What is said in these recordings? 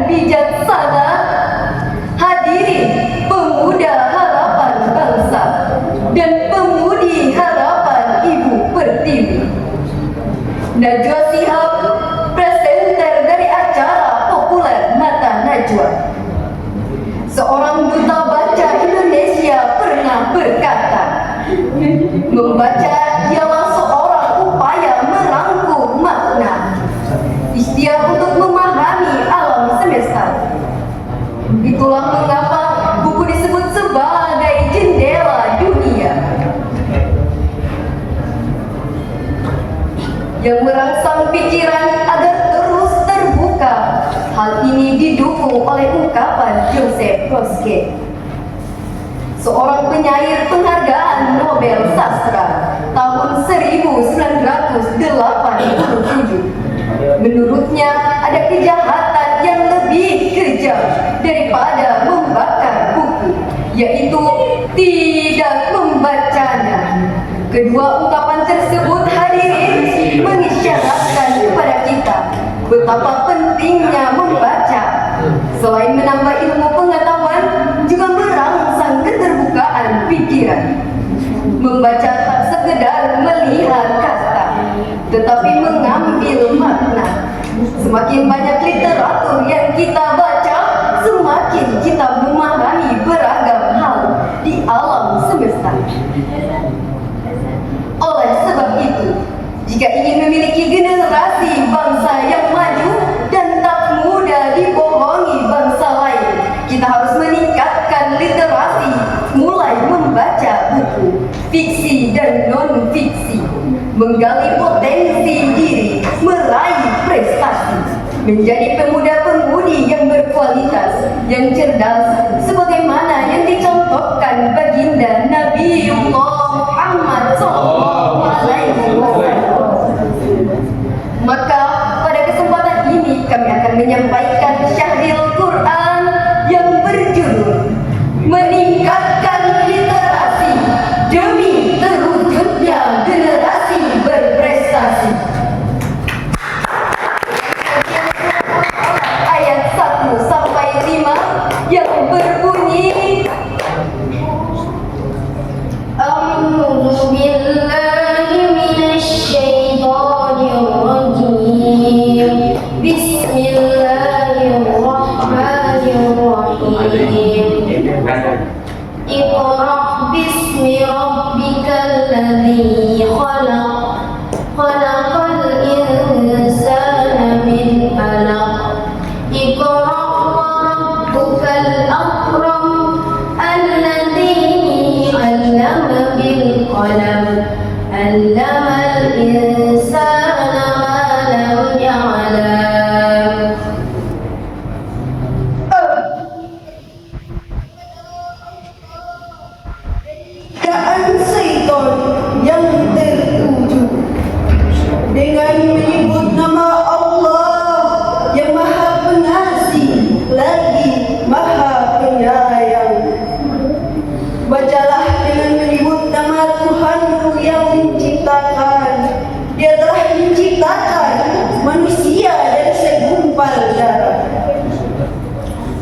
bijaksana, hadirin pemuda harapan bangsa dan pemudi harapan Ibu Pertiwi. Najwa Shihab, presenter dari acara populer Mata Najwa. Seorang duta baca Indonesia pernah berkata, membaca ialah seorang upaya merangkum makna, ikhtiar untuk memahami alam semesta. Itulah mengapa buku disebut sebagai jendela dunia yang merangsang pikiran agar terus terbuka. Hal ini didukung oleh ungkapan Joseph Brodsky, seorang penyair penghargaan Nobel Sastra tahun 1987. Menurutnya ada kejahatan yang lebih kejam daripada membakar buku, yaitu tidak membacanya. Kedua ungkapan tersebut, hadirin, mengisyaratkan kepada kita betapa pentingnya membaca. Selain menambah ilmu pengetahuan, juga merangsang keterbukaan pikiran. Membaca tak sekedar melihat kata, tetapi mengambil makna. Semakin banyak literatur yang kita baca, semakin kita memahami beragam hal di alam semesta. Oleh sebab itu, jika ingin memiliki generasi bangsa yang maju dan tak mudah dibohongi bangsa lain, kita harus meningkatkan literasi, mulai membaca buku fiksi dan non-fiksi, menggali potensi diri, meraih prestasi, menjadi pemuda-pemudi yang berkualitas, yang cerdas, sebagaimana yang dicontohkan baginda Nabiullah Muhammad SAW. Maka pada kesempatan ini kami akan menyampaikan syahril Quran yang berjudul Meningkatkan Literasi Demi Terwujudnya Generasi Berprestasi. Ayat 1 sampai 5 yang berbunyi, A'udzu billahi minasy syaithanir rajim. Bismillahirrahmanirrahim. Iqra bismi rabbikal ladzi khalaq, khalaqal insana min 'alaq. Iqra wa rabbukal akram, alladzi 'allama bil qalam, 'allamal insana ma lam ya'lam. Godaan syaitan yang tertuju dengan menyebut nama Allah yang Maha Pengasih lagi Maha Penyayang. Bacalah dengan menyebut nama Tuhanmu yang menciptakan. Dia telah menciptakan manusia dari segumpal darah.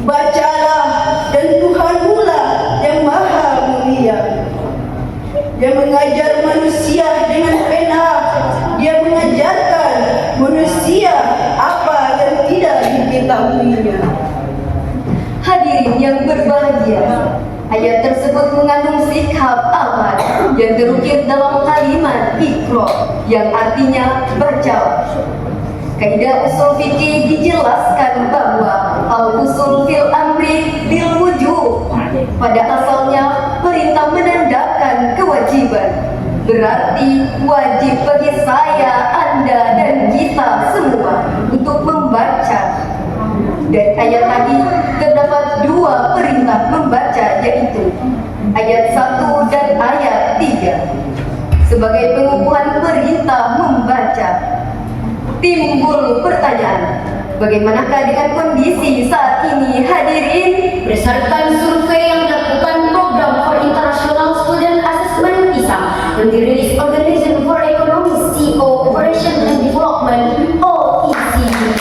Bacalah, dan Tuhanmu lah yang Maha Mulia, yang mengajar manusia dengan pena. Dia mengajarkan manusia apa yang tidak diketahuinya. hadirin yang berbahagia, ayat tersebut mengandung sikap amal yang terukir dalam kalimat Iqra yang artinya baca. Kaidah usul fikih dijelaskan bahwa al-usul fil amri bil wujub, pada asalnya perintah menandakan kewajiban, berarti wajib bagi saya, Anda, dan kita semua untuk membaca. Dari ayat tadi terdapat dua perintah membaca, yaitu ayat 1 dan ayat 3. Sebagai pengukuhan perintah membaca, timbul pertanyaan, bagaimanakah dengan kondisi saat ini, hadirin? Berdasarkan survei yang dilakukan Program for International Student Assessment PISA yang dirilis Organization for Economic Cooperation and Development (OECD),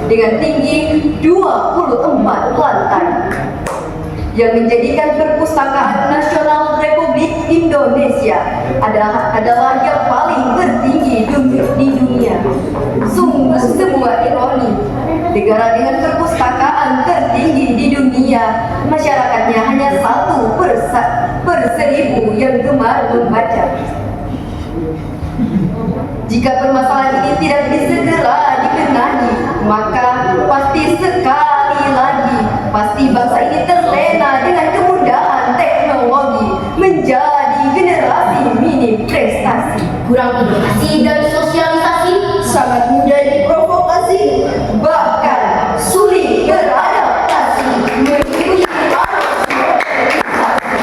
dengan tinggi 24 lantai yang menjadikan Perpustakaan Nasional Republik Indonesia adalah yang paling tertinggi di dunia. Sungguh sebuah ironi, negara dengan perpustakaan tertinggi di dunia, masyarakatnya hanya 1/1000 yang gemar membaca. Jika permasalahan ini tidak disegera dibenahi, maka pasti bangsa ini terlena dengan kemudahan teknologi menjadi generasi minim prestasi. Kurang edukasi dan sosialisasi, Sangat mudah diprovokasi, Bahkan sulit beradaptasi mengikuti arus globalisasi.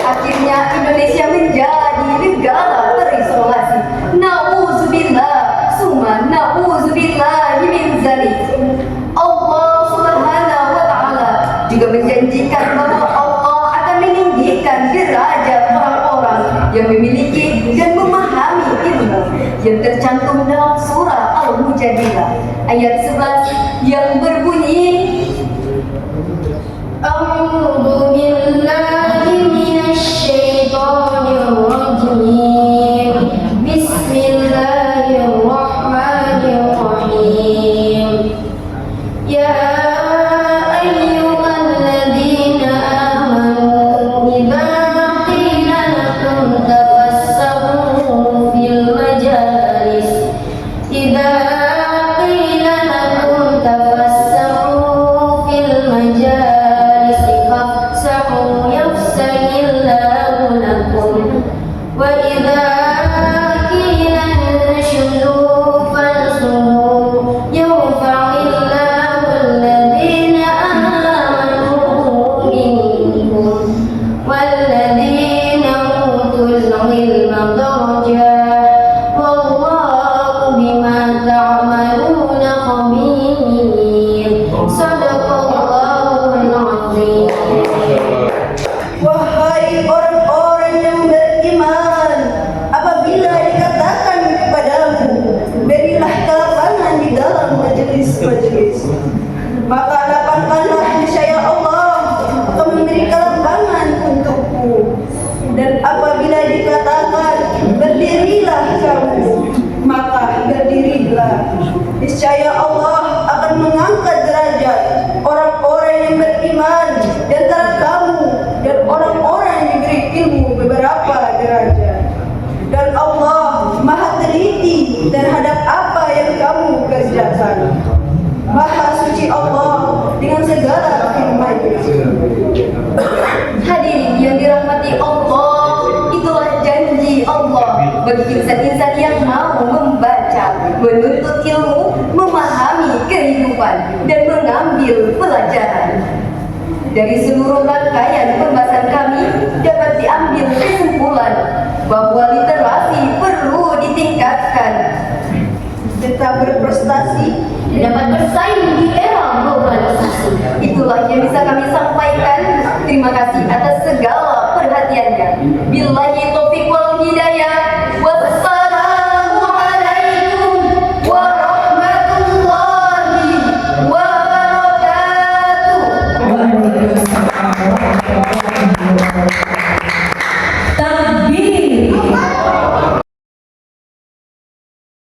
Akhirnya Indonesia menjadi negara terisolasi. Nauzubillah, summa nauzubillah min zalik. Allah Subhanahu wa taala juga menjanjikan bahwa Allah akan meninggikan derajat orang-orang yang memiliki dan memahami ilmu yang tercantum dalam surah Al-Mujadilah ayat 11 yang berbunyi, A'udzu billahi minasy syaithanir rajim. Bismillahirrahmanirrahim. Ya ayyuhalladzina amanu idza qila lakum tafassahu fil majalis idza qila lakum tafassahu fil majalis fafsahu yafsahillahu lakum wa idza qila anshudu fansudu yarfa'illahu alladhina amanu minkum walladhina utul ilma darajat wallahu bima ta'maluna khabir. Sadaqallahul azim. wahai orang-orang yang beriman, apabila dikatakan kepadamu, berilah kelapangan di dalam majelis-majelis, maka lapangkanlah, niscaya Allah akan memberi kelapangan untukmu. Dan apabila dikatakan berdirilah kamu, maka berdirilah, niscaya Allah akan mengangkat derajat orang-orang yang beriman di antara kamu dan orang-orang yang diberi ilmu beberapa derajat. Dan Allah maha teliti terhadap apa yang kamu kerjakan. Maha suci Allah dengan segala firman-Nya. hadirin yang dirahmati Allah, itulah janji Allah bagi insan-insan yang mau membaca, menuntut ilmu, memahami kehidupan, dan mengambil pelajaran. Dari seluruh rangkaian pembahasan kami dapat diambil kesimpulan bahwa literasi perlu ditingkatkan, Tetap berprestasi. Dan dapat bersaing di era globalisasi. Itulah yang bisa kami sampaikan. Terima kasih atas segala